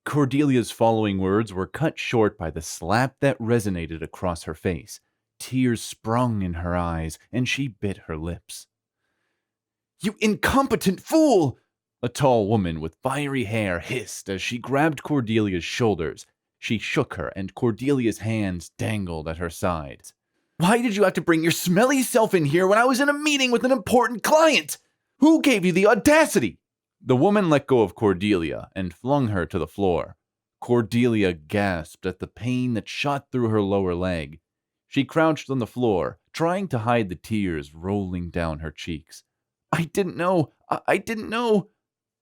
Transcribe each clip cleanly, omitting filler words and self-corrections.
Cordelia's following words were cut short by the slap that resonated across her face. Tears sprung in her eyes, and she bit her lips. You incompetent fool! A tall woman with fiery hair hissed as she grabbed Cordelia's shoulders. She shook her, and Cordelia's hands dangled at her sides. Why did you have to bring your smelly self in here when I was in a meeting with an important client? Who gave you the audacity? The woman let go of Cordelia and flung her to the floor. Cordelia gasped at the pain that shot through her lower leg. She crouched on the floor, trying to hide the tears rolling down her cheeks. I didn't know. I didn't know.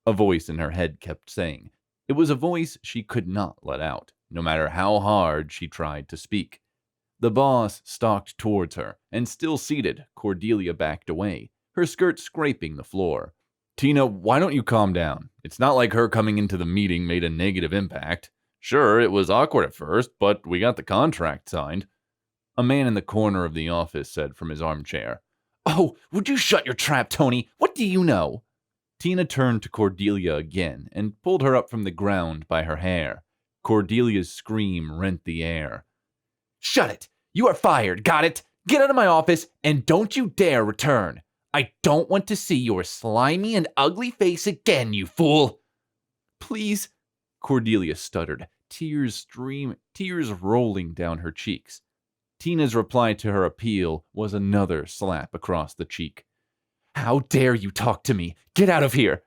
A voice in her head kept saying. It was a voice she could not let out, no matter how hard she tried to speak. The boss stalked towards her, and still seated, Cordelia backed away, her skirt scraping the floor. Tina, why don't you calm down? It's not like her coming into the meeting made a negative impact. Sure, it was awkward at first, but we got the contract signed. A man in the corner of the office said from his armchair. Oh, would you shut your trap, Tony? What do you know? Tina turned to Cordelia again and pulled her up from the ground by her hair. Cordelia's scream rent the air. Shut it! You are fired, got it? Get out of my office and don't you dare return. I don't want to see your slimy and ugly face again, you fool. Please, Cordelia stuttered, tears rolling down her cheeks. Tina's reply to her appeal was another slap across the cheek. How dare you talk to me? Get out of here!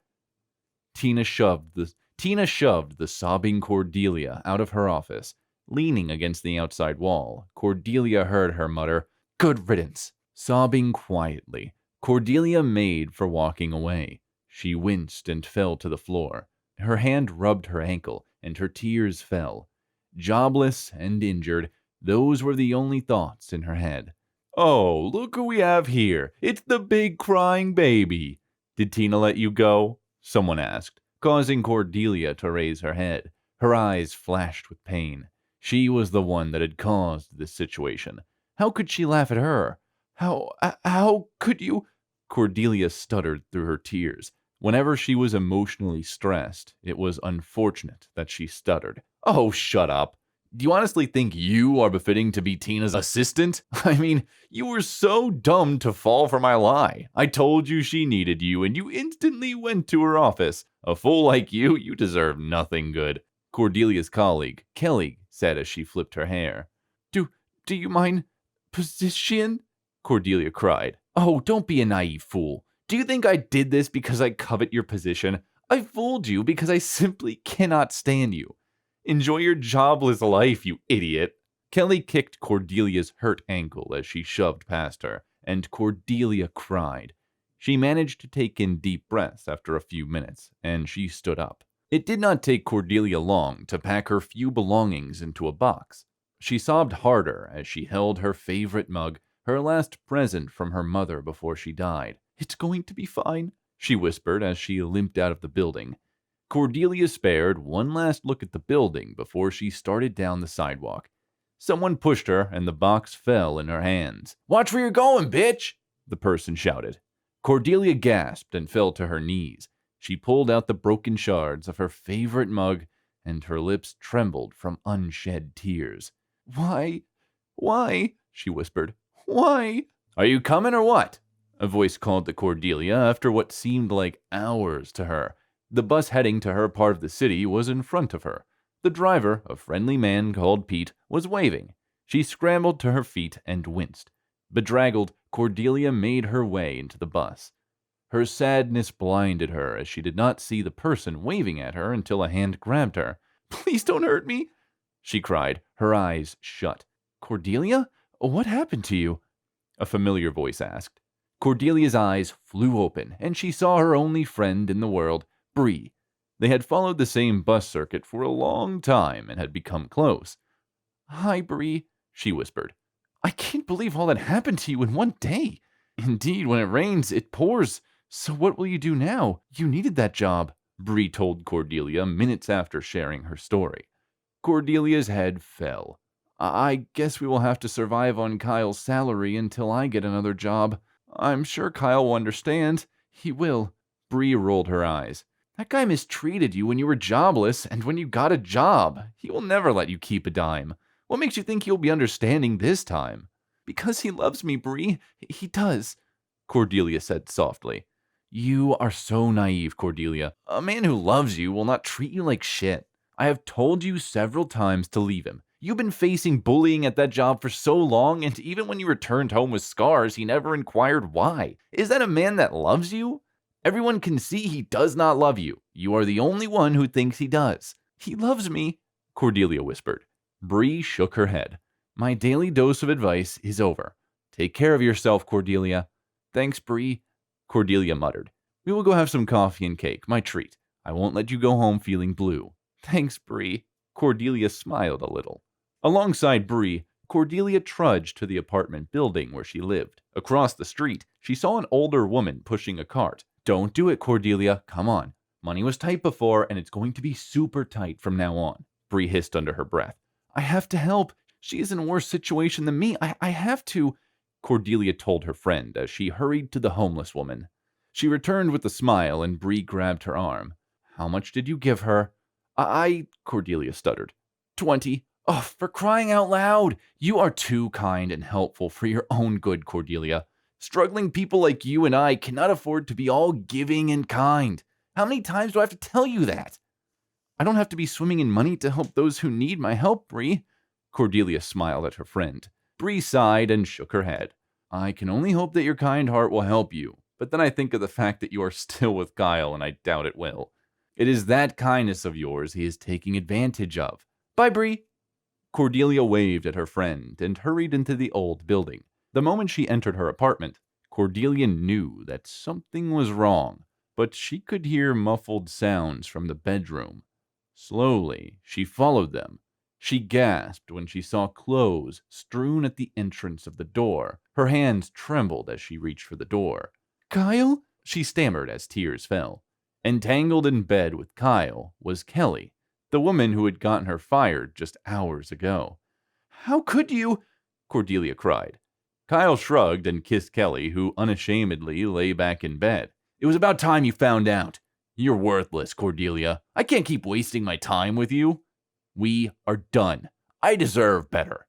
Tina shoved the sobbing Cordelia out of her office. Leaning against the outside wall, Cordelia heard her mutter, Good riddance. Sobbing quietly, Cordelia made for walking away. She winced and fell to the floor. Her hand rubbed her ankle, and her tears fell. Jobless and injured, those were the only thoughts in her head. Oh, look who we have here. It's the big crying baby. Did Tina let you go? Someone asked, causing Cordelia to raise her head. Her eyes flashed with pain. She was the one that had caused this situation. How could she laugh at her? How could you? Cordelia stuttered through her tears. Whenever she was emotionally stressed, it was unfortunate that she stuttered. Oh, shut up. Do you honestly think you are befitting to be Tina's assistant? I mean, you were so dumb to fall for my lie. I told you she needed you, and you instantly went to her office. A fool like you deserve nothing good. Cordelia's colleague, Kelly, said as she flipped her hair. Do you mind position? Cordelia cried. Oh, don't be a naive fool. Do you think I did this because I covet your position? I fooled you because I simply cannot stand you. Enjoy your jobless life, you idiot. Kelly kicked Cordelia's hurt ankle as she shoved past her, and Cordelia cried. She managed to take in deep breaths after a few minutes, and she stood up. It did not take Cordelia long to pack her few belongings into a box. She sobbed harder as she held her favorite mug, her last present from her mother before she died. It's going to be fine, she whispered as she limped out of the building. Cordelia spared one last look at the building before she started down the sidewalk. Someone pushed her, and the box fell in her hands. Watch where you're going, bitch! The person shouted. Cordelia gasped and fell to her knees. She pulled out the broken shards of her favorite mug, and her lips trembled from unshed tears. Why, she whispered. Why? Are you coming or what? A voice called to Cordelia after what seemed like hours to her. The bus heading to her part of the city was in front of her. The driver, a friendly man called Pete, was waving. She scrambled to her feet and winced. Bedraggled, Cordelia made her way into the bus. Her sadness blinded her as she did not see the person waving at her until a hand grabbed her. Please don't hurt me, she cried, her eyes shut. Cordelia? What happened to you? A familiar voice asked. Cordelia's eyes flew open, and she saw her only friend in the world, Bree. They had followed the same bus circuit for a long time and had become close. Hi, Bree, she whispered. I can't believe all that happened to you in one day. Indeed, when it rains, it pours. So what will you do now? You needed that job, Bree told Cordelia minutes after sharing her story. Cordelia's head fell. I guess we will have to survive on Kyle's salary until I get another job. I'm sure Kyle will understand. He will. Bree rolled her eyes. That guy mistreated you when you were jobless and when you got a job. He will never let you keep a dime. What makes you think he'll be understanding this time? Because he loves me, Bree. He does, Cordelia said softly. You are so naive, Cordelia. A man who loves you will not treat you like shit. I have told you several times to leave him. You've been facing bullying at that job for so long, and even when you returned home with scars, he never inquired why. Is that a man that loves you? Everyone can see he does not love you. You are the only one who thinks he does. He loves me, Cordelia whispered. Bree shook her head. My daily dose of advice is over. Take care of yourself, Cordelia. Thanks, Bree, Cordelia muttered. We will go have some coffee and cake, my treat. I won't let you go home feeling blue. Thanks, Bree. Cordelia smiled a little. Alongside Bree, Cordelia trudged to the apartment building where she lived. Across the street, she saw an older woman pushing a cart. Don't do it, Cordelia. Come on. Money was tight before, and it's going to be super tight from now on, Bree hissed under her breath. I have to help. She is in a worse situation than me. I have to, Cordelia told her friend as she hurried to the homeless woman. She returned with a smile, and Bree grabbed her arm. How much did you give her? Cordelia stuttered. 20. Oh, for crying out loud! You are too kind and helpful for your own good, Cordelia. Struggling people like you and I cannot afford to be all giving and kind. How many times do I have to tell you that? I don't have to be swimming in money to help those who need my help, Bree. Cordelia smiled at her friend. Bree sighed and shook her head. I can only hope that your kind heart will help you, but then I think of the fact that you are still with Kyle, and I doubt it will. It is that kindness of yours he is taking advantage of. Bye, Bree. Cordelia waved at her friend and hurried into the old building. The moment she entered her apartment, Cordelia knew that something was wrong, but she could hear muffled sounds from the bedroom. Slowly, she followed them. She gasped when she saw clothes strewn at the entrance of the door. Her hands trembled as she reached for the door. Kyle? She stammered as tears fell. Entangled in bed with Kyle was Kelly, the woman who had gotten her fired just hours ago. How could you? Cordelia cried. Kyle shrugged and kissed Kelly, who unashamedly lay back in bed. It was about time you found out. You're worthless, Cordelia. I can't keep wasting my time with you. We are done. I deserve better.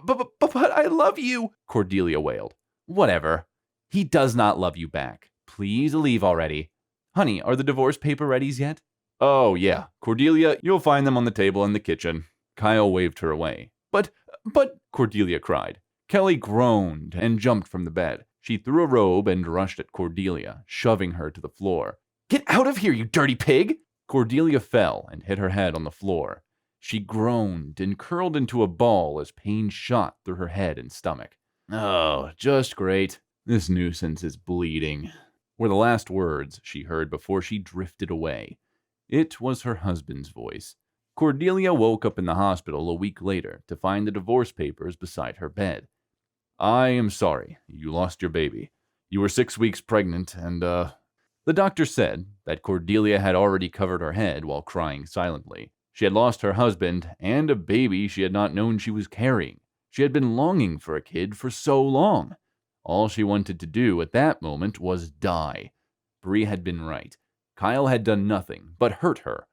But I love you, Cordelia wailed. Whatever. He does not love you back. Please leave already. Honey, are the divorce paper readies yet? Oh, yeah. Cordelia, you'll find them on the table in the kitchen. Kyle waved her away. But, Cordelia cried. Kelly groaned and jumped from the bed. She threw a robe and rushed at Cordelia, shoving her to the floor. Get out of here, you dirty pig! Cordelia fell and hit her head on the floor. She groaned and curled into a ball as pain shot through her head and stomach. Oh, just great. This nuisance is bleeding, were the last words she heard before she drifted away. It was her husband's voice. Cordelia woke up in the hospital a week later to find the divorce papers beside her bed. I am sorry, you lost your baby. You were 6 weeks pregnant and, The doctor said that Cordelia had already covered her head while crying silently. She had lost her husband and a baby she had not known she was carrying. She had been longing for a kid for so long. All she wanted to do at that moment was die. Bree had been right. Kyle had done nothing but hurt her.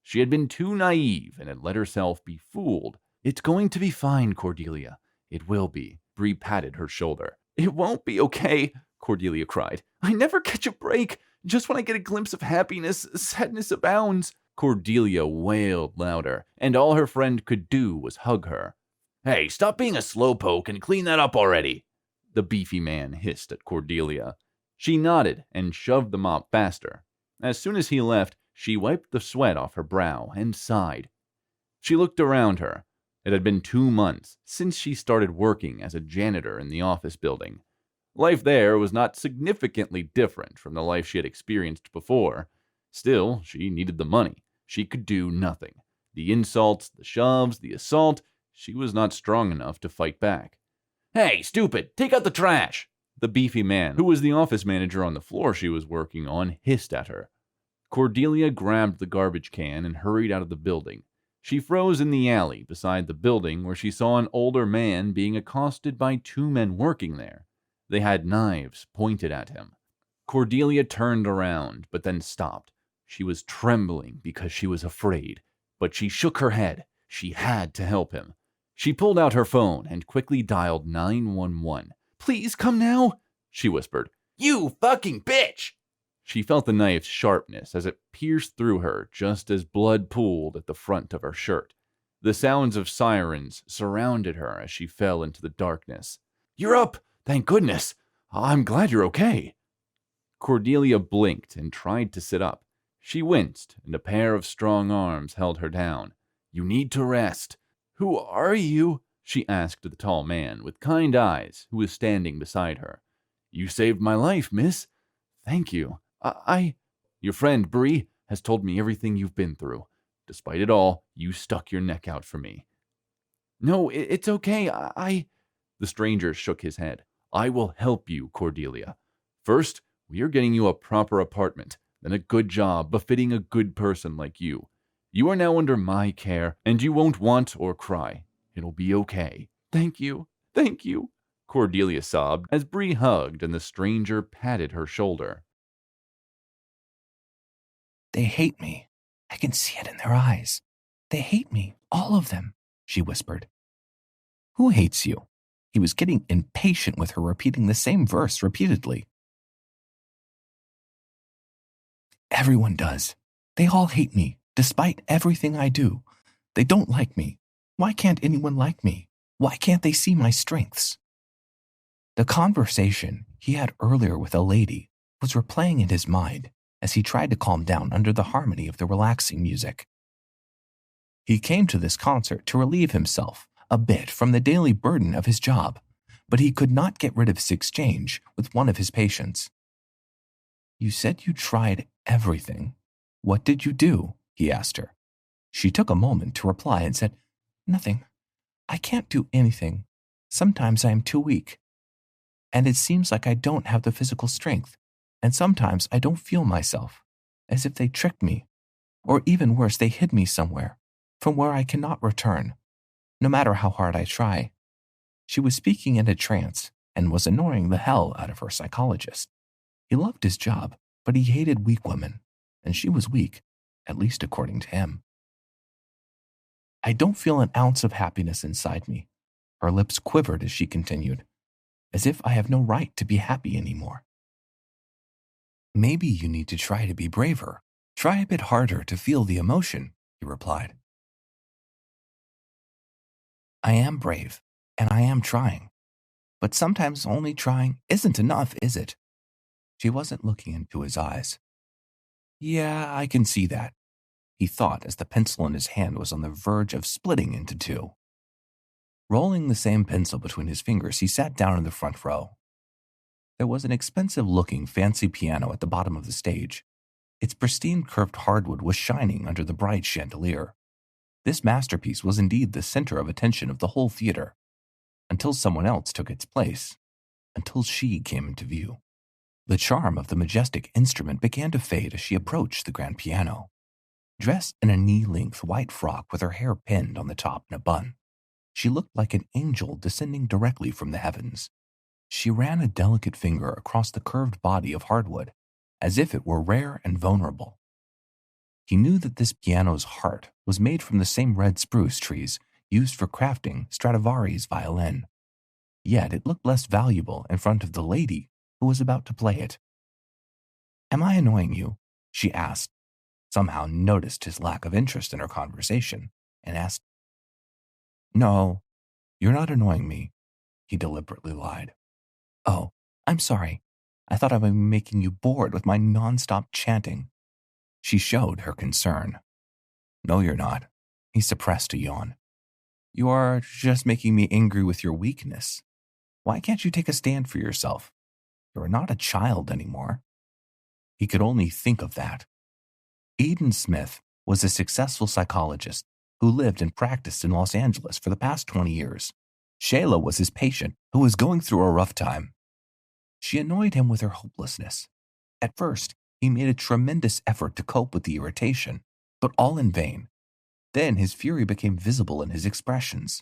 She had been too naive and had let herself be fooled. It's going to be fine, Cordelia. It will be. Bree patted her shoulder. It won't be okay, Cordelia cried. I never catch a break. Just when I get a glimpse of happiness, sadness abounds. Cordelia wailed louder, and all her friend could do was hug her. Hey, stop being a slowpoke and clean that up already, the beefy man hissed at Cordelia. She nodded and shoved the mop faster. As soon as he left, she wiped the sweat off her brow and sighed. She looked around her. It had been 2 months since she started working as a janitor in the office building. Life there was not significantly different from the life she had experienced before. Still, she needed the money. She could do nothing. The insults, the shoves, the assault, she was not strong enough to fight back. Hey, stupid, take out the trash! The beefy man, who was the office manager on the floor she was working on, hissed at her. Cordelia grabbed the garbage can and hurried out of the building. She froze in the alley beside the building where she saw an older man being accosted by 2 men working there. They had knives pointed at him. Cordelia turned around, but then stopped. She was trembling because she was afraid, but she shook her head. She had to help him. She pulled out her phone and quickly dialed 911. "Please come now," she whispered. "You fucking bitch!" She felt the knife's sharpness as it pierced through her just as blood pooled at the front of her shirt. The sounds of sirens surrounded her as she fell into the darkness. "You're up! Thank goodness! I'm glad you're okay." Cordelia blinked and tried to sit up. She winced, and a pair of strong arms held her down. "You need to rest." "Who are you?" she asked the tall man with kind eyes who was standing beside her. "You saved my life, miss." "Thank you. Your friend Bree has told me everything you've been through. Despite it all, you stuck your neck out for me." "No, it's okay. The stranger shook his head. "I will help you, Cordelia. First, we are getting you a proper apartment, then a good job befitting a good person like you. You are now under my care, and you won't want or cry. It'll be okay." "Thank you. Thank you," Cordelia sobbed as Bree hugged and the stranger patted her shoulder. "They hate me. I can see it in their eyes. They hate me, all of them," she whispered. "Who hates you?" He was getting impatient with her repeating the same verse repeatedly. "Everyone does. They all hate me, despite everything I do. They don't like me. Why can't anyone like me? Why can't they see my strengths?" The conversation he had earlier with a lady was replaying in his mind as he tried to calm down under the harmony of the relaxing music. He came to this concert to relieve himself a bit from the daily burden of his job, but he could not get rid of his exchange with one of his patients. "You said you tried everything. What did you do?" he asked her. She took a moment to reply and said, "Nothing. I can't do anything. Sometimes I am too weak. And it seems like I don't have the physical strength. And sometimes I don't feel myself, as if they tricked me. Or even worse, they hid me somewhere, from where I cannot return, no matter how hard I try." She was speaking in a trance and was annoying the hell out of her psychologist. He loved his job, but he hated weak women, and she was weak, at least according to him. "I don't feel an ounce of happiness inside me." Her lips quivered as she continued, "as if I have no right to be happy anymore." "Maybe you need to try to be braver. Try a bit harder to feel the emotion," he replied. "I am brave, and I am trying. But sometimes only trying isn't enough, is it?" She wasn't looking into his eyes. "Yeah, I can see that," he thought as the pencil in his hand was on the verge of splitting into two. Rolling the same pencil between his fingers, he sat down in the front row. There was an expensive-looking fancy piano at the bottom of the stage. Its pristine curved hardwood was shining under the bright chandelier. This masterpiece was indeed the center of attention of the whole theater, until someone else took its place, until she came into view. The charm of the majestic instrument began to fade as she approached the grand piano. Dressed in a knee-length white frock with her hair pinned on the top in a bun, she looked like an angel descending directly from the heavens. She ran a delicate finger across the curved body of hardwood, as if it were rare and vulnerable. He knew that this piano's heart was made from the same red spruce trees used for crafting Stradivari's violin. Yet it looked less valuable in front of the lady who was about to play it. "Am I annoying you?" she asked, somehow noticed his lack of interest in her conversation, and asked. "No, you're not annoying me," he deliberately lied. "Oh, I'm sorry. I thought I was making you bored with my nonstop chanting." She showed her concern. "No, you're not." He suppressed a yawn. "You are just making me angry with your weakness. Why can't you take a stand for yourself? You're not a child anymore." He could only think of that. Eden Smith was a successful psychologist who lived and practiced in Los Angeles for the past 20 years. Shayla was his patient who was going through a rough time. She annoyed him with her hopelessness. At first, he made a tremendous effort to cope with the irritation, but all in vain. Then his fury became visible in his expressions.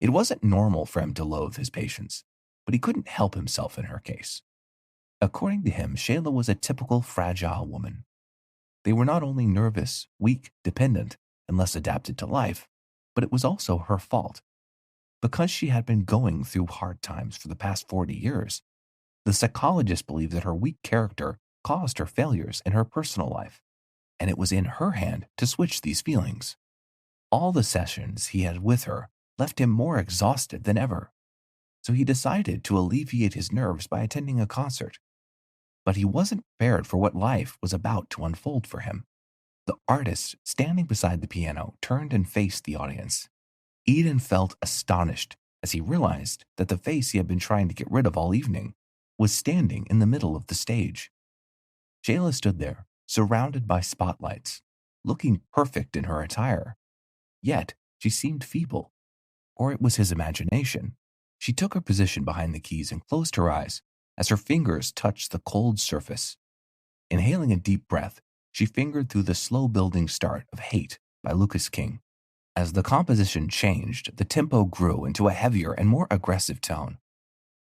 It wasn't normal for him to loathe his patients, but he couldn't help himself in her case. According to him, Shayla was a typical fragile woman. They were not only nervous, weak, dependent, and less adapted to life, but it was also her fault. Because she had been going through hard times for the past 40 years, the psychologist believed that her weak character caused her failures in her personal life, and it was in her hand to switch these feelings. All the sessions he had with her left him more exhausted than ever, so he decided to alleviate his nerves by attending a concert. But he wasn't prepared for what life was about to unfold for him. The artist standing beside the piano turned and faced the audience. Eden felt astonished as he realized that the face he had been trying to get rid of all evening was standing in the middle of the stage. Shayla stood there, surrounded by spotlights, looking perfect in her attire. Yet, she seemed feeble. Or it was his imagination. She took her position behind the keys and closed her eyes as her fingers touched the cold surface. Inhaling a deep breath, she fingered through the slow-building start of Hate by Lucas King. As the composition changed, the tempo grew into a heavier and more aggressive tone.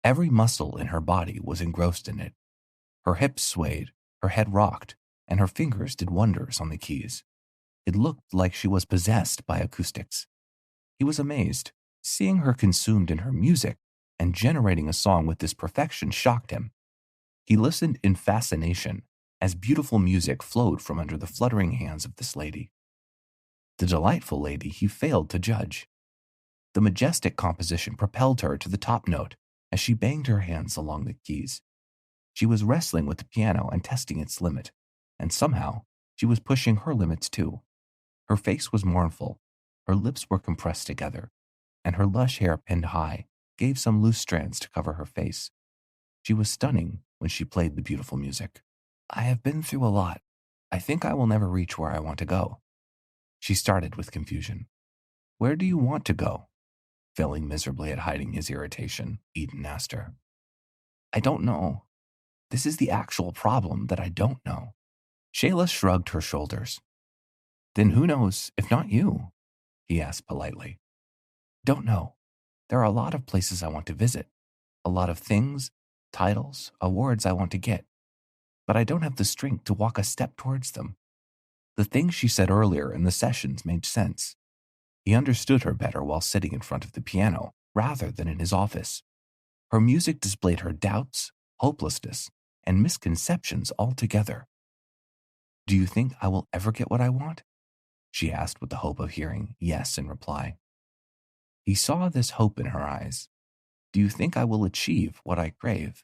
Every muscle in her body was engrossed in it. Her hips swayed, her head rocked, and her fingers did wonders on the keys. It looked like she was possessed by acoustics. He was amazed. Seeing her consumed in her music and generating a song with this perfection shocked him. He listened in fascination as beautiful music flowed from under the fluttering hands of this lady. The delightful lady he failed to judge. The majestic composition propelled her to the top note as she banged her hands along the keys. She was wrestling with the piano and testing its limit, and somehow she was pushing her limits too. Her face was mournful, her lips were compressed together, and her lush hair pinned high gave some loose strands to cover her face. She was stunning when she played the beautiful music. I have been through a lot. I think I will never reach where I want to go. She started with confusion. Where do you want to go? Failing miserably at hiding his irritation, Eden asked her. I don't know. This is the actual problem, that I don't know. Shayla shrugged her shoulders. Then who knows, if not you? He asked politely. Don't know. There are a lot of places I want to visit, a lot of things, titles, awards I want to get, but I don't have the strength to walk a step towards them. The things she said earlier in the sessions made sense. He understood her better while sitting in front of the piano rather than in his office. Her music displayed her doubts, hopelessness, and misconceptions altogether. Do you think I will ever get what I want? She asked with the hope of hearing yes in reply. He saw this hope in her eyes. Do you think I will achieve what I crave?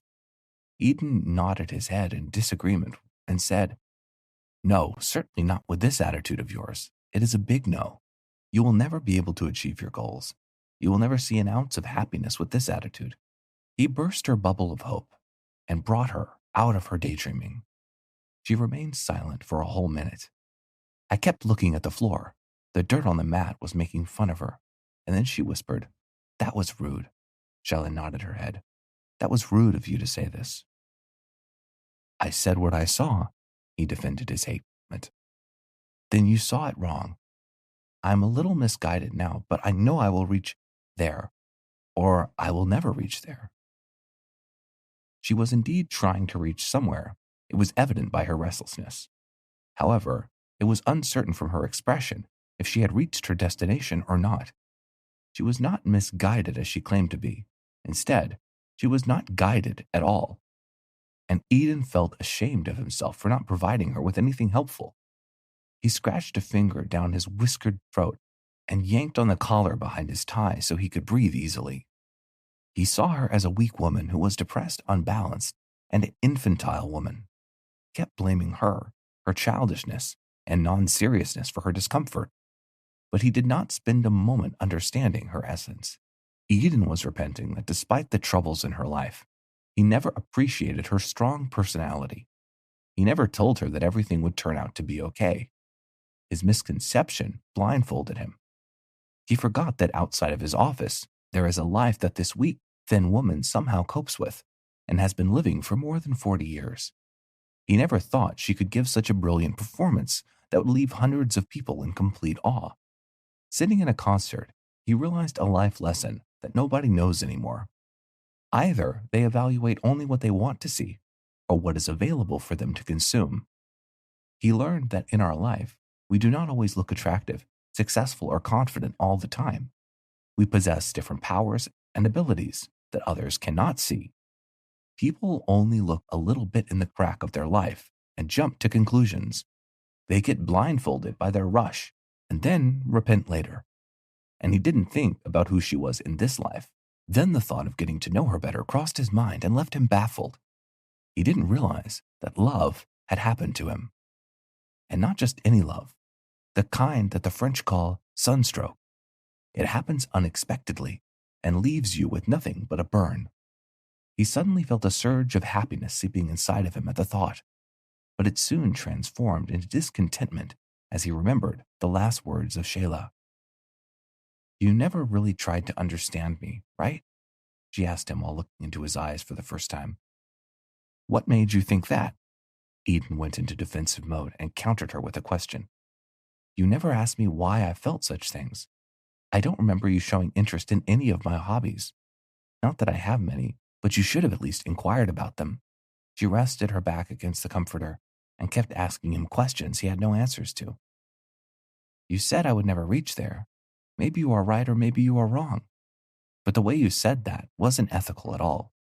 Eden nodded his head in disagreement and said, No, certainly not with this attitude of yours. It is a big no. You will never be able to achieve your goals. You will never see an ounce of happiness with this attitude. He burst her bubble of hope and brought her out of her daydreaming. She remained silent for a whole minute. I kept looking at the floor. The dirt on the mat was making fun of her. And then she whispered, That was rude. Shayla nodded her head. That was rude of you to say this. I said what I saw, he defended his hate. Then you saw it wrong. I'm a little misguided now, but I know I will reach there, or I will never reach there. She was indeed trying to reach somewhere. It was evident by her restlessness. However, it was uncertain from her expression if she had reached her destination or not. She was not misguided as she claimed to be. Instead, she was not guided at all. And Eden felt ashamed of himself for not providing her with anything helpful. He scratched a finger down his whiskered throat and yanked on the collar behind his tie so he could breathe easily. He saw her as a weak woman who was depressed, unbalanced, and an infantile woman. He kept blaming her childishness, and non-seriousness for her discomfort. But he did not spend a moment understanding her essence. Eden was repenting that despite the troubles in her life, he never appreciated her strong personality. He never told her that everything would turn out to be okay. His misconception blindfolded him. He forgot that outside of his office, there is a life that this weak, thin woman somehow copes with and has been living for more than 40 years. He never thought she could give such a brilliant performance that would leave hundreds of people in complete awe. Sitting in a concert, he realized a life lesson that nobody knows anymore. Either they evaluate only what they want to see, or what is available for them to consume. He learned that in our life, we do not always look attractive, successful, or confident all the time. We possess different powers and abilities that others cannot see. People only look a little bit in the crack of their life and jump to conclusions. They get blindfolded by their rush and then repent later. And he didn't think about who she was in this life. Then the thought of getting to know her better crossed his mind and left him baffled. He didn't realize that love had happened to him. And not just any love, the kind that the French call sunstroke. It happens unexpectedly and leaves you with nothing but a burn. He suddenly felt a surge of happiness seeping inside of him at the thought, but it soon transformed into discontentment as he remembered the last words of Shayla. "You never really tried to understand me, right?" she asked him while looking into his eyes for the first time. "What made you think that?" Eden went into defensive mode and countered her with a question. "You never asked me why I felt such things. I don't remember you showing interest in any of my hobbies. Not that I have many, but you should have at least inquired about them." She rested her back against the comforter and kept asking him questions he had no answers to. "You said I would never reach there. Maybe you are right or maybe you are wrong. But the way you said that wasn't ethical at all."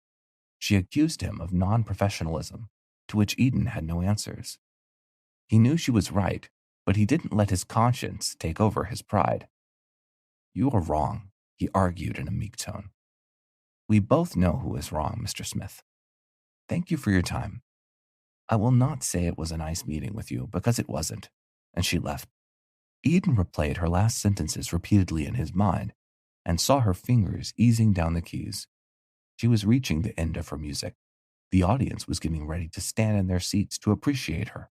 She accused him of non-professionalism, to which Eden had no answers. He knew she was right, but he didn't let his conscience take over his pride. "You are wrong," he argued in a meek tone. "We both know who is wrong, Mr. Smith. Thank you for your time. I will not say it was a nice meeting with you, because it wasn't," and she left. Eden replayed her last sentences repeatedly in his mind and saw her fingers easing down the keys. She was reaching the end of her music. The audience was getting ready to stand in their seats to appreciate her.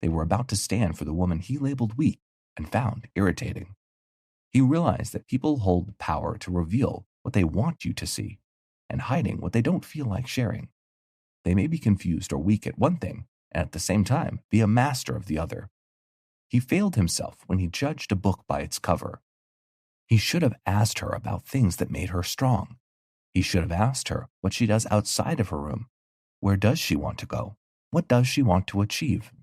They were about to stand for the woman he labeled weak and found irritating. He realized that people hold the power to reveal what they want you to see and hiding what they don't feel like sharing. They may be confused or weak at one thing and at the same time be a master of the other. He failed himself when he judged a book by its cover. He should have asked her about things that made her strong. He should have asked her what she does outside of her room. Where does she want to go? What does she want to achieve?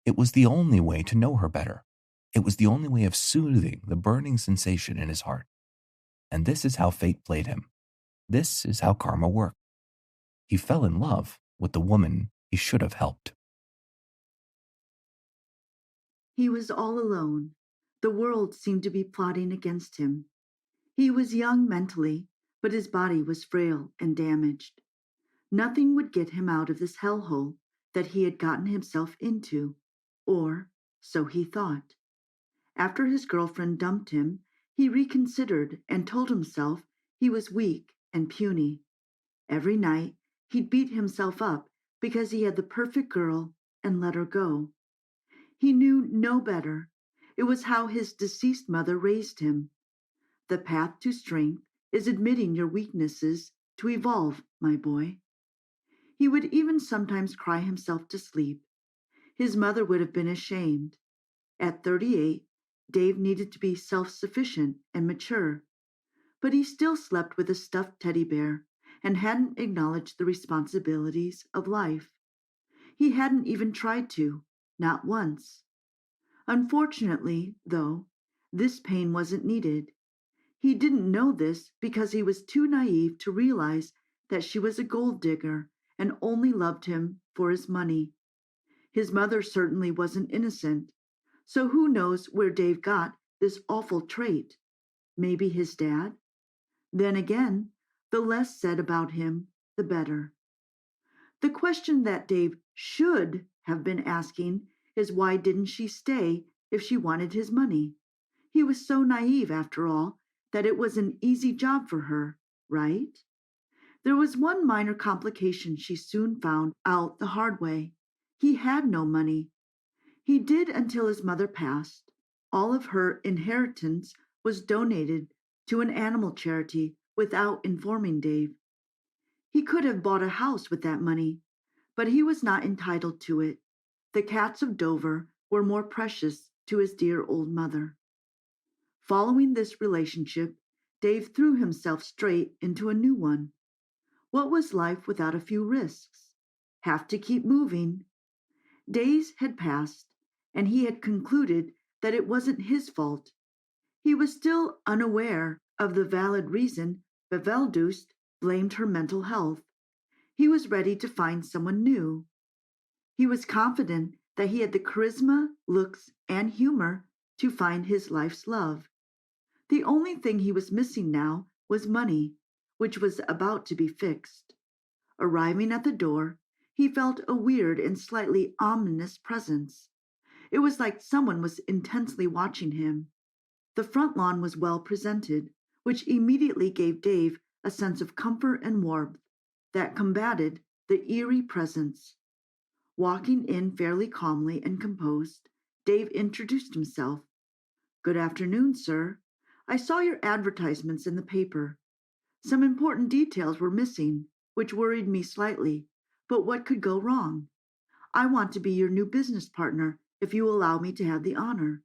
It was the only way to know her better. It was the only way of soothing the burning sensation in his heart. And this is how fate played him. This is how karma worked. He fell in love with the woman he should have helped. He was all alone. The world seemed to be plotting against him. He was young mentally, but his body was frail and damaged. Nothing would get him out of this hellhole that he had gotten himself into, or so he thought. After his girlfriend dumped him, he reconsidered and told himself he was weak and puny. Every night, he'd beat himself up because he had the perfect girl and let her go. He knew no better. It was how his deceased mother raised him. The path to strength is admitting your weaknesses to evolve, my boy. He would even sometimes cry himself to sleep. His mother would have been ashamed. At 38, Dave needed to be self-sufficient and mature, but he still slept with a stuffed teddy bear and hadn't acknowledged the responsibilities of life. He hadn't even tried to, not once. Unfortunately, though, this pain wasn't needed. He didn't know this because he was too naive to realize that she was a gold digger and only loved him for his money. His mother certainly wasn't innocent, so who knows where Dave got this awful trait? Maybe his dad? Then again, the less said about him, the better. The question that Dave should have been asking is why didn't she stay if she wanted his money? He was so naive, after all, that it was an easy job for her, right? There was one minor complication she soon found out the hard way. He had no money. He did until his mother passed. All of her inheritance was donated to an animal charity without informing Dave. He could have bought a house with that money, but he was not entitled to it. The cats of Dover were more precious to his dear old mother. Following this relationship, Dave threw himself straight into a new one. What was life without a few risks? Have to keep moving. Days had passed, and he had concluded that it wasn't his fault. He was still unaware of the valid reason Beveldust blamed her mental health. He was ready to find someone new. He was confident that he had the charisma, looks, and humor to find his life's love. The only thing he was missing now was money, which was about to be fixed. Arriving at the door, he felt a weird and slightly ominous presence. It was like someone was intensely watching him. The front lawn was well presented, which immediately gave Dave a sense of comfort and warmth that combated the eerie presence. Walking in fairly calmly and composed, Dave introduced himself. "Good afternoon, sir. I saw your advertisements in the paper. Some important details were missing, which worried me slightly, but what could go wrong? I want to be your new business partner if you allow me to have the honor."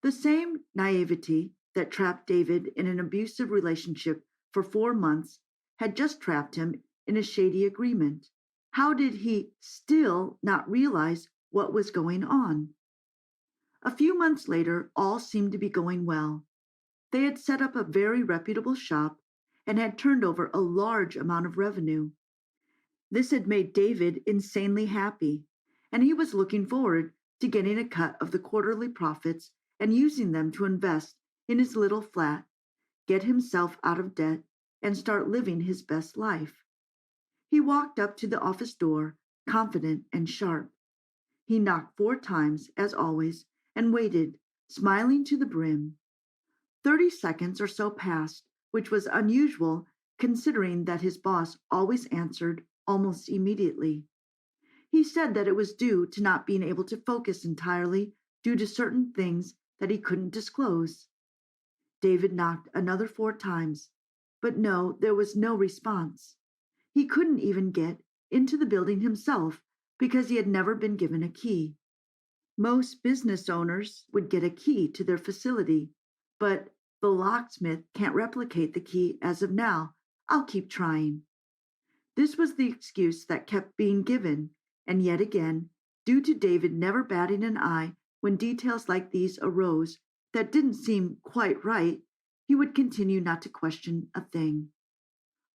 The same naivety that trapped David in an abusive relationship for 4 months had just trapped him in a shady agreement. How did he still not realize what was going on? A few months later, all seemed to be going well. They had set up a very reputable shop and had turned over a large amount of revenue. This had made David insanely happy, and he was looking forward to getting a cut of the quarterly profits and using them to invest in his little flat, get himself out of debt, and start living his best life. He walked up to the office door, confident and sharp. He knocked 4 times, as always, and waited, smiling to the brim. 30 seconds or so passed, which was unusual considering that his boss always answered almost immediately. He said that it was due to not being able to focus entirely due to certain things that he couldn't disclose. David knocked another 4 times, but no, there was no response. He couldn't even get into the building himself because he had never been given a key. Most business owners would get a key to their facility, but the locksmith can't replicate the key as of now. I'll keep trying. This was the excuse that kept being given, and yet again, due to David never batting an eye when details like these arose that didn't seem quite right, he would continue not to question a thing.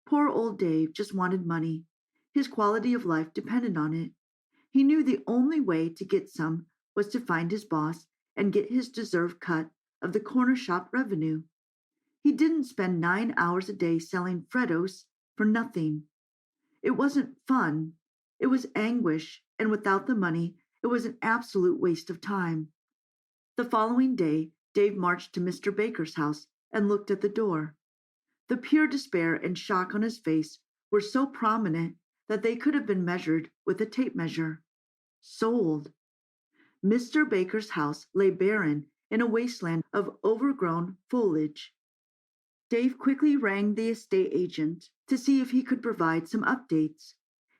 Poor old Dave just wanted money. His quality of life depended on it. He knew the only way to get some was to find his boss and get his deserved cut of the corner shop revenue. He didn't spend 9 hours a day selling Freddos for nothing. It wasn't fun. It was anguish, and without the money, it was an absolute waste of time. The following day, Dave marched to Mr. Baker's house and looked at the door. The pure despair and shock on his face were so prominent that they could have been measured with a tape measure. Sold. Mr. Baker's house lay barren in a wasteland of overgrown foliage. Dave quickly rang the estate agent to see if he could provide some updates.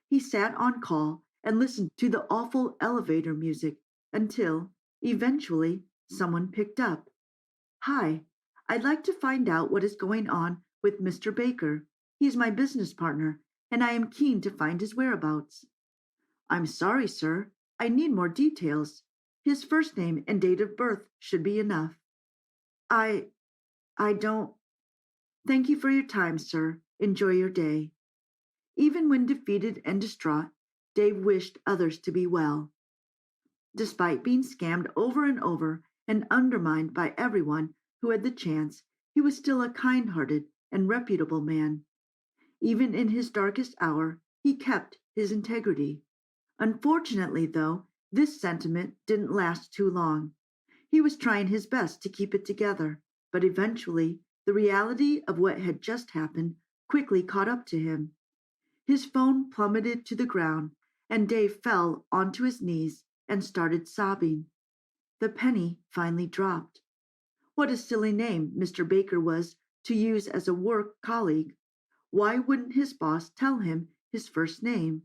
He sat on call and listened to the awful elevator music until, eventually, someone picked up. "Hi, I'd like to find out what is going on with Mr. Baker. He's my business partner, and I am keen to find his whereabouts." "I'm sorry, sir. I need more details. His first name and date of birth should be enough." I don't. Thank you for your time, sir. Enjoy your day." Even when defeated and distraught, Dave wished others to be well. Despite being scammed over and over and undermined by everyone who had the chance, he was still a kind-hearted and reputable man. Even in his darkest hour, he kept his integrity. Unfortunately, though, this sentiment didn't last too long. He was trying his best to keep it together, but eventually the reality of what had just happened quickly caught up to him. His phone plummeted to the ground, and Dave fell onto his knees and started sobbing. The penny finally dropped. What a silly name Mr. Baker was to use as a work colleague. Why wouldn't his boss tell him his first name?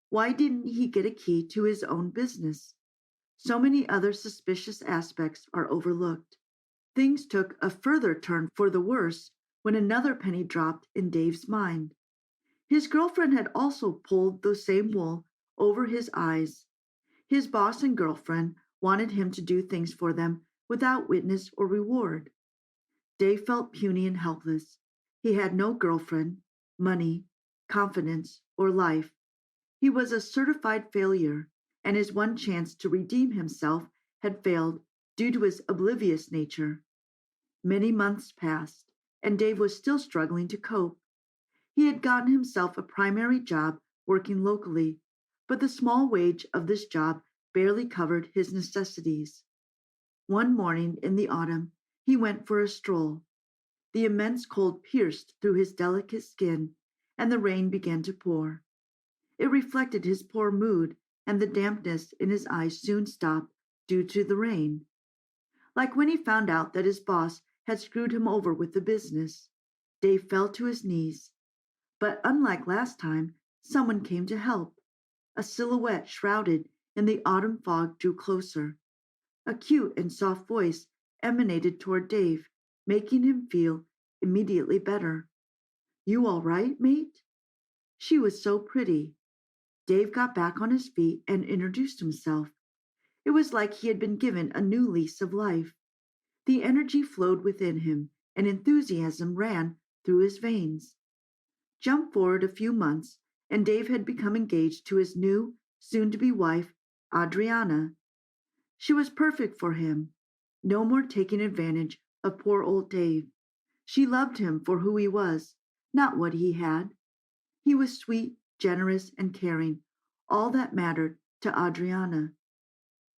Why didn't he get a key to his own business? So many other suspicious aspects are overlooked. Things took a further turn for the worse when another penny dropped in Dave's mind. His girlfriend had also pulled the same wool over his eyes. His boss and girlfriend wanted him to do things for them without witness or reward. Dave felt puny and helpless. He had no girlfriend, money, confidence, or life. He was a certified failure, and his one chance to redeem himself had failed due to his oblivious nature. Many months passed, and Dave was still struggling to cope. He had gotten himself a primary job working locally, but the small wage of this job barely covered his necessities. One morning in the autumn, he went for a stroll. The immense cold pierced through his delicate skin, and the rain began to pour. It reflected his poor mood, and the dampness in his eyes soon stopped due to the rain. Like when he found out that his boss had screwed him over with the business, Dave fell to his knees. But unlike last time, someone came to help. A silhouette shrouded in the autumn fog drew closer. A cute and soft voice emanated toward Dave, making him feel immediately better. "You all right, mate?" She was so pretty. Dave got back on his feet and introduced himself. It was like he had been given a new lease of life. The energy flowed within him, and enthusiasm ran through his veins. Jump forward a few months, and Dave had become engaged to his new, soon-to-be wife, Adriana. She was perfect for him. No more taking advantage of poor old Dave. She loved him for who he was, not what he had. He was sweet, generous, and caring, all that mattered to Adriana.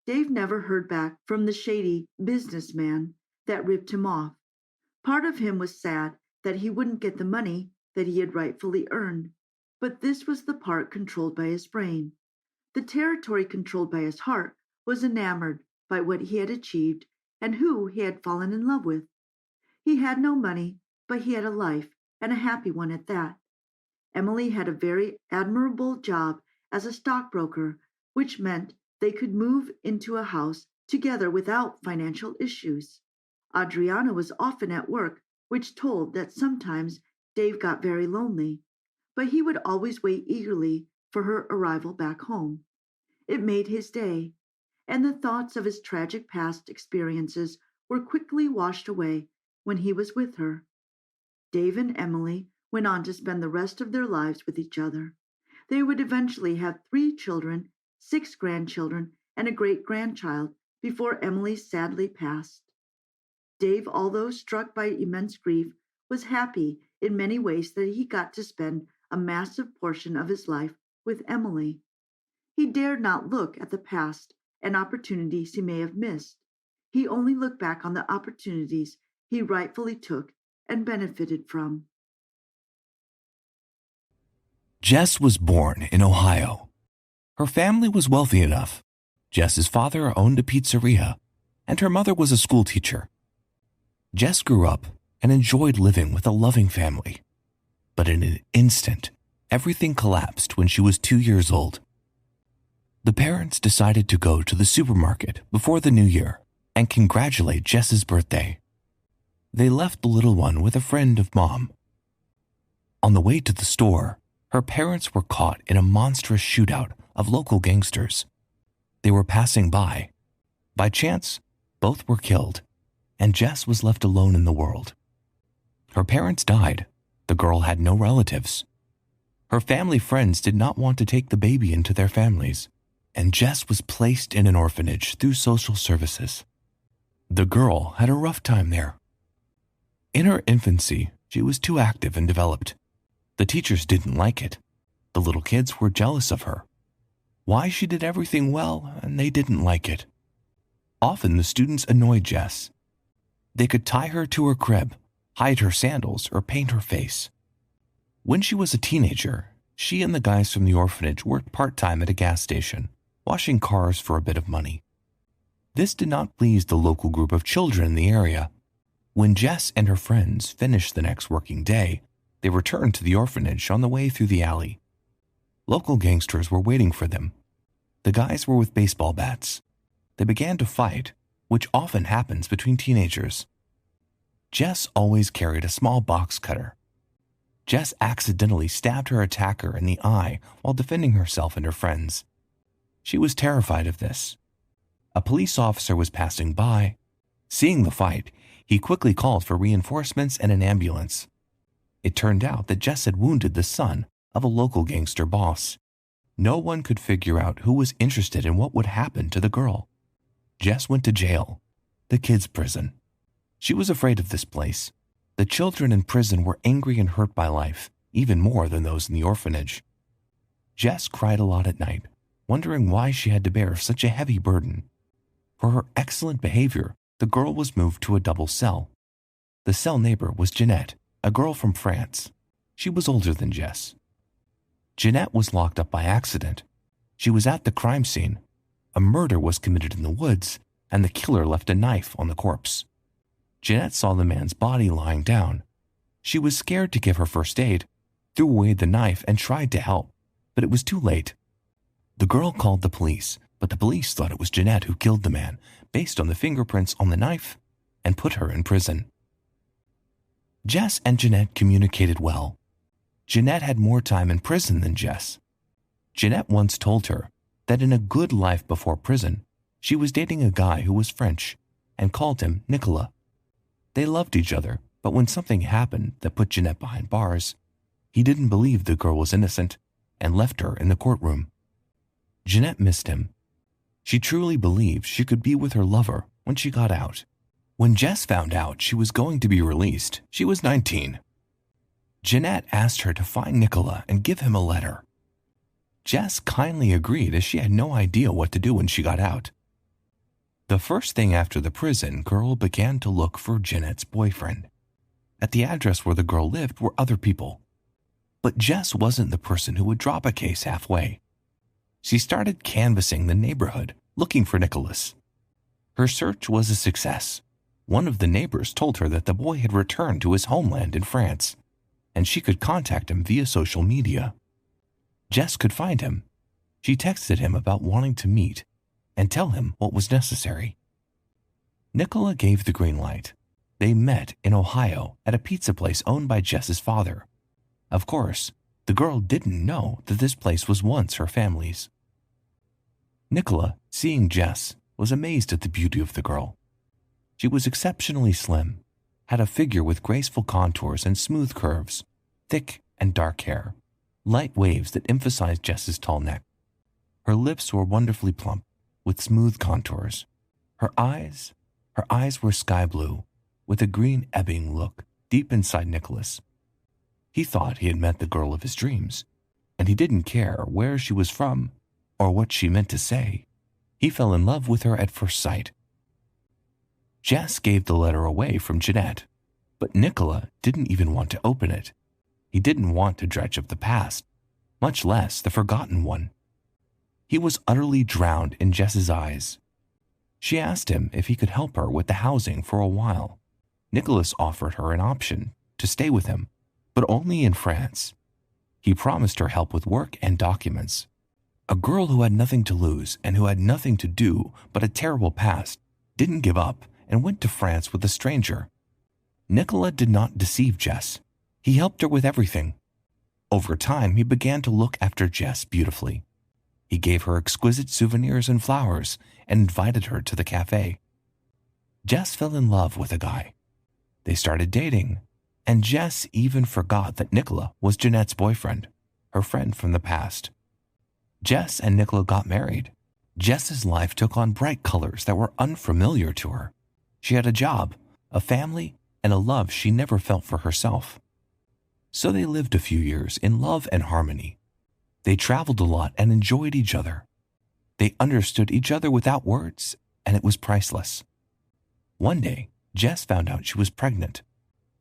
Dave never heard back from the shady businessman that ripped him off. Part of him was sad that he wouldn't get the money that he had rightfully earned, but this was the part controlled by his brain. The territory controlled by his heart was enamored by what he had achieved and who he had fallen in love with. He had no money, but he had a life, and a happy one at that. Emily had a very admirable job as a stockbroker, which meant they could move into a house together without financial issues. Adriana was often at work, which told that sometimes Dave got very lonely, but he would always wait eagerly for her arrival back home. It made his day, and the thoughts of his tragic past experiences were quickly washed away when he was with her. Dave and Emily went on to spend the rest of their lives with each other. They would eventually have 3 children, 6 grandchildren, and a great-grandchild before Emily sadly passed. Dave, although struck by immense grief, was happy in many ways that he got to spend a massive portion of his life with Emily. He dared not look at the past and opportunities he may have missed. He only looked back on the opportunities he rightfully took and benefited from. Jess was born in Ohio. Her family was wealthy enough. Jess's father owned a pizzeria, and her mother was a schoolteacher. Jess grew up and enjoyed living with a loving family. But in an instant, everything collapsed when she was 2 years old. The parents decided to go to the supermarket before the new year and congratulate Jess's birthday. They left the little one with a friend of Mom. On the way to the store, her parents were caught in a monstrous shootout of local gangsters. They were passing by. By chance, both were killed, and Jess was left alone in the world. Her parents died. The girl had no relatives. Her family friends did not want to take the baby into their families, and Jess was placed in an orphanage through social services. The girl had a rough time there. In her infancy, she was too active and developed. The teachers didn't like it. The little kids were jealous of her. Why she did everything well, and they didn't like it. Often the students annoyed Jess. They could tie her to her crib, hide her sandals, or paint her face. When she was a teenager, she and the guys from the orphanage worked part-time at a gas station, washing cars for a bit of money. This did not please the local group of children in the area. When Jess and her friends finished the next working day, they returned to the orphanage on the way through the alley. Local gangsters were waiting for them. The guys were with baseball bats. They began to fight, which often happens between teenagers. Jess always carried a small box cutter. Jess accidentally stabbed her attacker in the eye while defending herself and her friends. She was terrified of this. A police officer was passing by. Seeing the fight, he quickly called for reinforcements and an ambulance. It turned out that Jess had wounded the son of a local gangster boss. No one could figure out who was interested in what would happen to the girl. Jess went to jail, the kids' prison. She was afraid of this place. The children in prison were angry and hurt by life, even more than those in the orphanage. Jess cried a lot at night, wondering why she had to bear such a heavy burden. For her excellent behavior, the girl was moved to a double cell. The cell neighbor was Jeanette, a girl from France. She was older than Jess. Jeanette was locked up by accident. She was at the crime scene. A murder was committed in the woods, and the killer left a knife on the corpse. Jeanette saw the man's body lying down. She was scared to give her first aid, threw away the knife, and tried to help, but it was too late. The girl called the police, but the police thought it was Jeanette who killed the man, based on the fingerprints on the knife, and put her in prison. Jess and Jeanette communicated well. Jeanette had more time in prison than Jess. Jeanette once told her that in a good life before prison, she was dating a guy who was French and called him Nicolas. They loved each other, but when something happened that put Jeanette behind bars, he didn't believe the girl was innocent and left her in the courtroom. Jeanette missed him. She truly believed she could be with her lover when she got out. When Jess found out she was going to be released, she was 19. Jeanette asked her to find Nicolas and give him a letter. Jess kindly agreed as she had no idea what to do when she got out. The first thing after the prison, girl began to look for Jeanette's boyfriend. At the address where the girl lived were other people. But Jess wasn't the person who would drop a case halfway. She started canvassing the neighborhood, looking for Nicholas. Her search was a success. One of the neighbors told her that the boy had returned to his homeland in France, and she could contact him via social media. Jess could find him. She texted him about wanting to meet and tell him what was necessary. Nicola gave the green light. They met in Ohio at a pizza place owned by Jess's father. Of course, the girl didn't know that this place was once her family's. Nicola, seeing Jess, was amazed at the beauty of the girl. She was exceptionally slim, had a figure with graceful contours and smooth curves, thick and dark hair, light waves that emphasized Jess's tall neck. Her lips were wonderfully plump, with smooth contours. Her eyes were sky blue, with a green ebbing look deep inside Nicholas. He thought he had met the girl of his dreams, and he didn't care where she was from or what she meant to say. He fell in love with her at first sight. Jess gave the letter away from Jeanette, but Nicola didn't even want to open it. He didn't want to dredge up the past, much less the forgotten one. He was utterly drowned in Jess's eyes. She asked him if he could help her with the housing for a while. Nicholas offered her an option to stay with him, but only in France. He promised her help with work and documents. A girl who had nothing to lose and who had nothing to do but a terrible past didn't give up and went to France with a stranger. Nicola did not deceive Jess. He helped her with everything. Over time, he began to look after Jess beautifully. He gave her exquisite souvenirs and flowers and invited her to the cafe. Jess fell in love with a guy. They started dating, and Jess even forgot that Nicola was Jeanette's boyfriend, her friend from the past. Jess and Nicola got married. Jess's life took on bright colors that were unfamiliar to her. She had a job, a family, and a love she never felt for herself. So they lived a few years in love and harmony. They traveled a lot and enjoyed each other. They understood each other without words, and it was priceless. One day, Jess found out she was pregnant.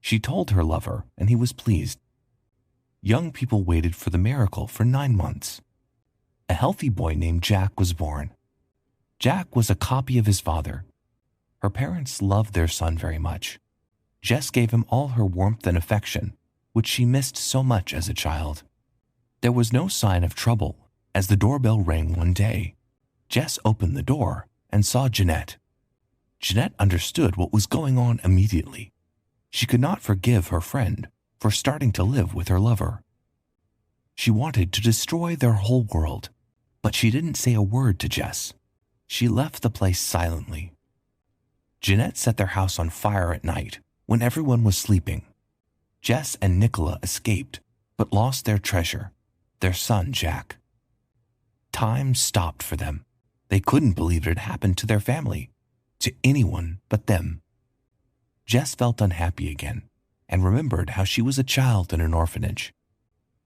She told her lover, and he was pleased. Young people waited for the miracle for 9 months. A healthy boy named Jack was born. Jack was a copy of his father. Her parents loved their son very much. Jess gave him all her warmth and affection, which she missed so much as a child. There was no sign of trouble as the doorbell rang one day. Jess opened the door and saw Jeanette. Jeanette understood what was going on immediately. She could not forgive her friend for starting to live with her lover. She wanted to destroy their whole world, But she didn't say a word to Jess. She left the place silently. Jeanette set their house on fire at night when everyone was sleeping. Jess and Nicola escaped, but lost their treasure, their son Jack. Time stopped for them. They couldn't believe it had happened to their family, to anyone but them. Jess felt unhappy again and remembered how she was a child in an orphanage.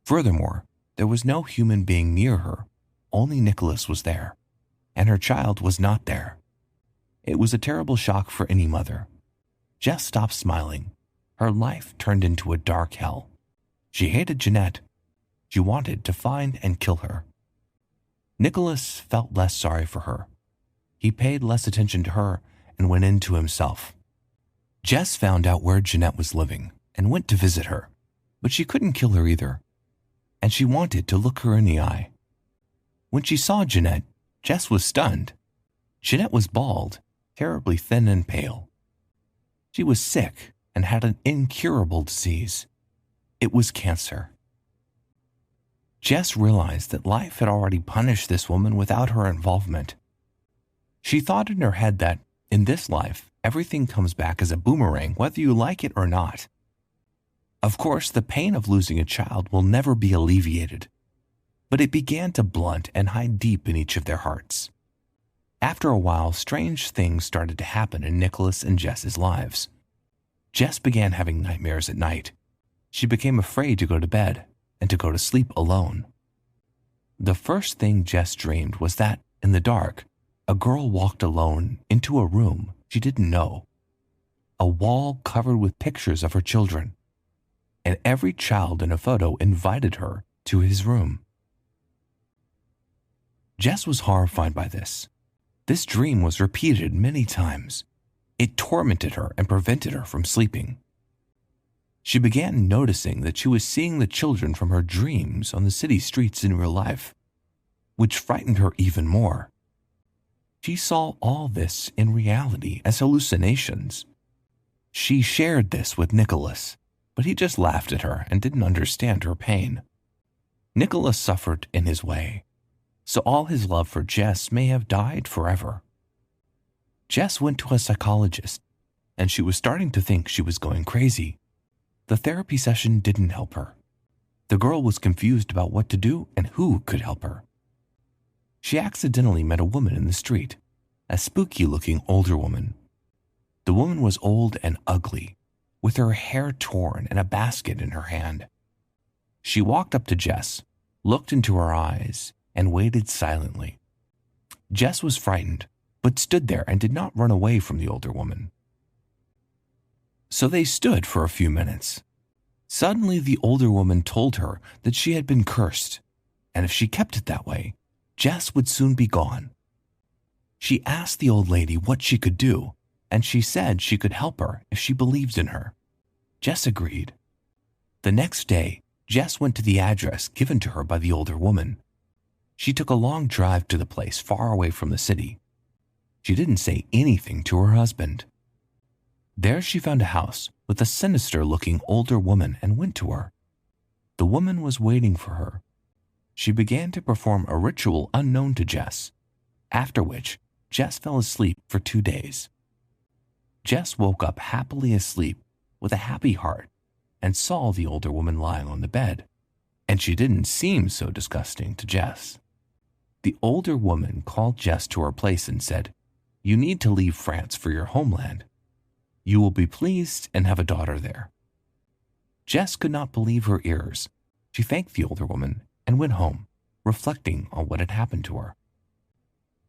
Furthermore, there was no human being near her. Only Nicholas was there, and her child was not there. It was a terrible shock for any mother. Jess stopped smiling. Her life turned into a dark hell. She hated Jeanette. She wanted to find and kill her. Nicholas felt less sorry for her. He paid less attention to her and went into himself. Jess found out where Jeanette was living and went to visit her, but she couldn't kill her either, and she wanted to look her in the eye. When she saw Jeanette, Jess was stunned. Jeanette was bald, terribly thin and pale. She was sick and had an incurable disease. It was cancer. Jess realized that life had already punished this woman without her involvement. She thought in her head that, in this life, everything comes back as a boomerang whether you like it or not. Of course, the pain of losing a child will never be alleviated, but it began to blunt and hide deep in each of their hearts. After a while, strange things started to happen in Nicholas and Jess's lives. Jess began having nightmares at night. She became afraid to go to bed and to go to sleep alone. The first thing Jess dreamed was that, in the dark, a girl walked alone into a room she didn't know. A wall covered with pictures of her children, and every child in a photo invited her to his room. Jess was horrified by this. This dream was repeated many times. It tormented her and prevented her from sleeping. She began noticing that she was seeing the children from her dreams on the city streets in real life, which frightened her even more. She saw all this in reality as hallucinations. She shared this with Nicholas, but he just laughed at her and didn't understand her pain. Nicholas suffered in his way, so all his love for Jess may have died forever. Jess went to a psychologist, and she was starting to think she was going crazy. The therapy session didn't help her. The girl was confused about what to do and who could help her. She accidentally met a woman in the street, a spooky-looking older woman. The woman was old and ugly, with her hair torn and a basket in her hand. She walked up to Jess, looked into her eyes, and waited silently. Jess was frightened, but stood there and did not run away from the older woman. So they stood for a few minutes. Suddenly, the older woman told her that she had been cursed, and if she kept it that way, Jess would soon be gone. She asked the old lady what she could do, and she said she could help her if she believed in her. Jess agreed. The next day, Jess went to the address given to her by the older woman. She took a long drive to the place far away from the city. She didn't say anything to her husband. There she found a house with a sinister-looking older woman and went to her. The woman was waiting for her. She began to perform a ritual unknown to Jess, after which Jess fell asleep for 2 days. Jess woke up happily asleep with a happy heart and saw the older woman lying on the bed, and she didn't seem so disgusting to Jess. The older woman called Jess to her place and said, "You need to leave France for your homeland. You will be pleased and have a daughter there." Jess could not believe her ears. She thanked the older woman and went home, reflecting on what had happened to her.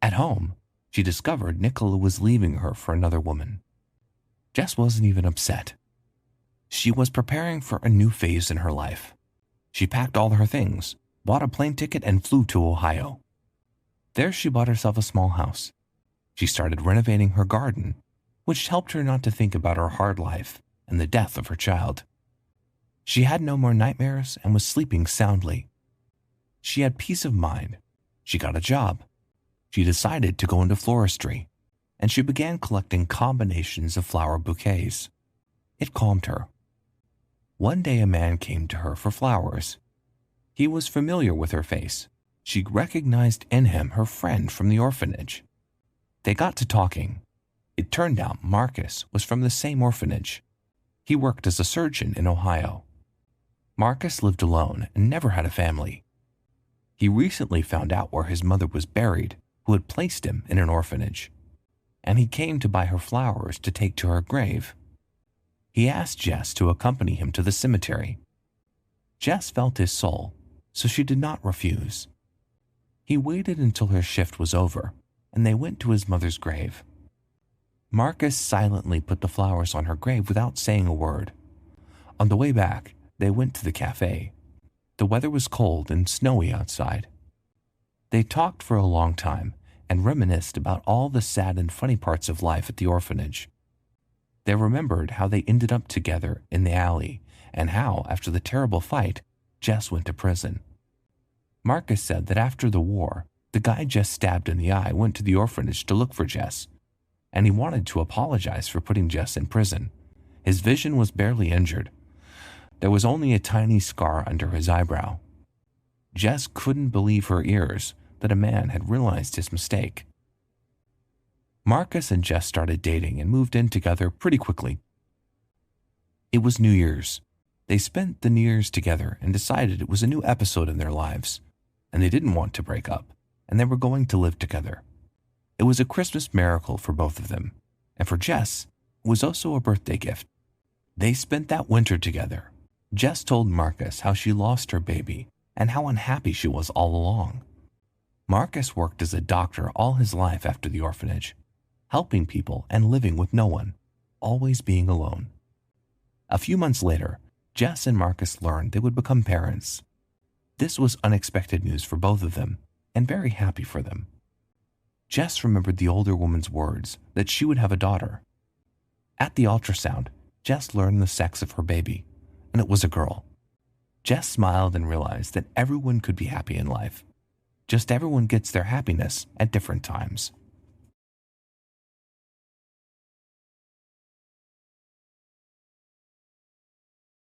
At home, she discovered Nicola was leaving her for another woman. Jess wasn't even upset. She was preparing for a new phase in her life. She packed all her things, bought a plane ticket, and flew to Ohio. There she bought herself a small house. She started renovating her garden, which helped her not to think about her hard life and the death of her child. She had no more nightmares and was sleeping soundly. She had peace of mind. She got a job. She decided to go into floristry, and she began collecting combinations of flower bouquets. It calmed her. One day a man came to her for flowers. He was familiar with her face, She recognized in him her friend from the orphanage. They got to talking. It turned out Marcus was from the same orphanage. He worked as a surgeon in Ohio. Marcus lived alone and never had a family. He recently found out where his mother was buried, who had placed him in an orphanage, and he came to buy her flowers to take to her grave. He asked Jess to accompany him to the cemetery. Jess felt his soul, so she did not refuse. He waited until her shift was over, and they went to his mother's grave. Marcus silently put the flowers on her grave without saying a word. On the way back, they went to the cafe. The weather was cold and snowy outside. They talked for a long time and reminisced about all the sad and funny parts of life at the orphanage. They remembered how they ended up together in the alley and how, after the terrible fight, Jess went to prison. Marcus said that after the war, the guy Jess stabbed in the eye went to the orphanage to look for Jess, and he wanted to apologize for putting Jess in prison. His vision was barely injured. There was only a tiny scar under his eyebrow. Jess couldn't believe her ears that a man had realized his mistake. Marcus and Jess started dating and moved in together pretty quickly. It was New Year's. They spent the New Year's together and decided it was a new episode in their lives, and they didn't want to break up, and they were going to live together. It was a Christmas miracle for both of them, and for Jess, it was also a birthday gift. They spent that winter together. Jess told Marcus how she lost her baby and how unhappy she was all along. Marcus worked as a doctor all his life after the orphanage, helping people and living with no one, always being alone. A few months later, Jess and Marcus learned they would become parents. This was unexpected news for both of them, and very happy for them. Jess remembered the older woman's words that she would have a daughter. At the ultrasound, Jess learned the sex of her baby, and it was a girl. Jess smiled and realized that everyone could be happy in life. Just everyone gets their happiness at different times.